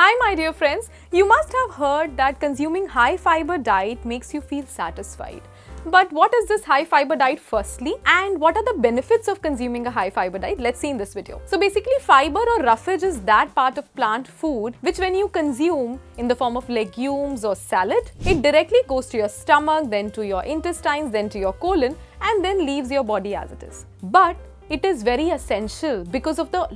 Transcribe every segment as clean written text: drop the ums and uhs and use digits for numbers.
Hi my dear friends, you must have heard that consuming high fiber diet makes you feel satisfied. But what is this high fiber diet firstly, and what are the benefits of consuming a high fiber diet? Let's see in this video. So basically, fiber or roughage is that part of plant food which when you consume in the form of legumes or salad, it directly goes to your stomach, then to your intestines, then to your colon, and then leaves your body as it is. But it is very essential because of the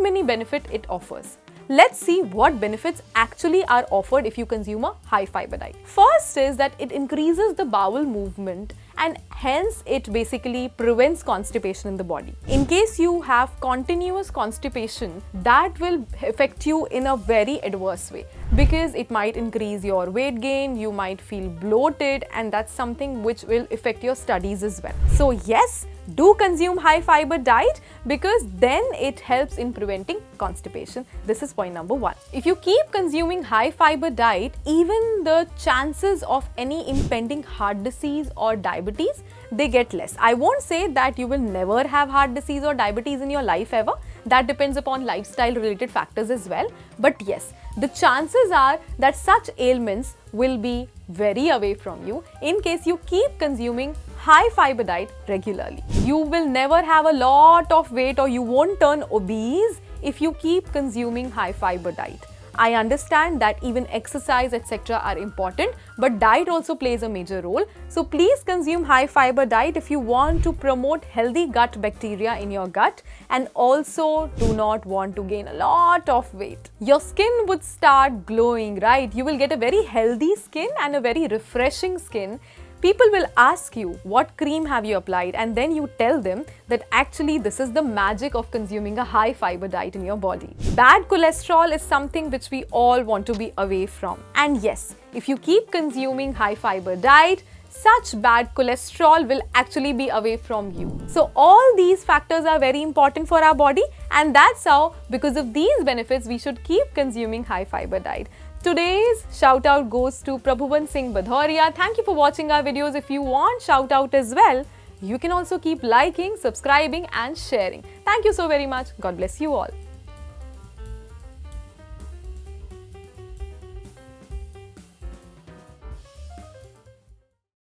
many benefits it offers. Let's see what benefits actually are offered if you consume a high fiber diet. First is that it increases the bowel movement and hence it basically prevents constipation in the body. In case you have continuous constipation, that will affect you in a very adverse way because it might increase your weight gain, you might feel bloated, and that's something which will affect your studies as well. So yes, do consume high fiber diet because then it helps in preventing constipation. This is point number one. If you keep consuming high fiber diet, even the chances of any impending heart disease or diabetes, they get less. I won't say that you will never have heart disease or diabetes in your life ever. That depends upon lifestyle related factors as well. But yes, the chances are that such ailments will be very away from you in case you keep consuming high fiber diet regularly. You will never have a lot of weight or you won't turn obese if you keep consuming high fiber diet. I understand that even exercise etc. are important, but diet also plays a major role. So please consume high fiber diet if you want to promote healthy gut bacteria in your gut and also do not want to gain a lot of weight. Your skin would start glowing, right? You will get a very healthy skin and a very refreshing skin. People will ask you what cream have you applied, and then you tell them that actually this is the magic of consuming a high fiber diet in your body. Bad cholesterol is something which we all want to be away from. And yes, if you keep consuming high fiber diet, such bad cholesterol will actually be away from you. So all these factors are very important for our body, and that's how, because of these benefits, we should keep consuming high fiber diet. Today's shout out goes to Prabhuvan Singh Badhoria. Thank you for watching our videos. If you want shout out as well, you can also keep liking, subscribing and sharing. Thank you so very much. God bless you all.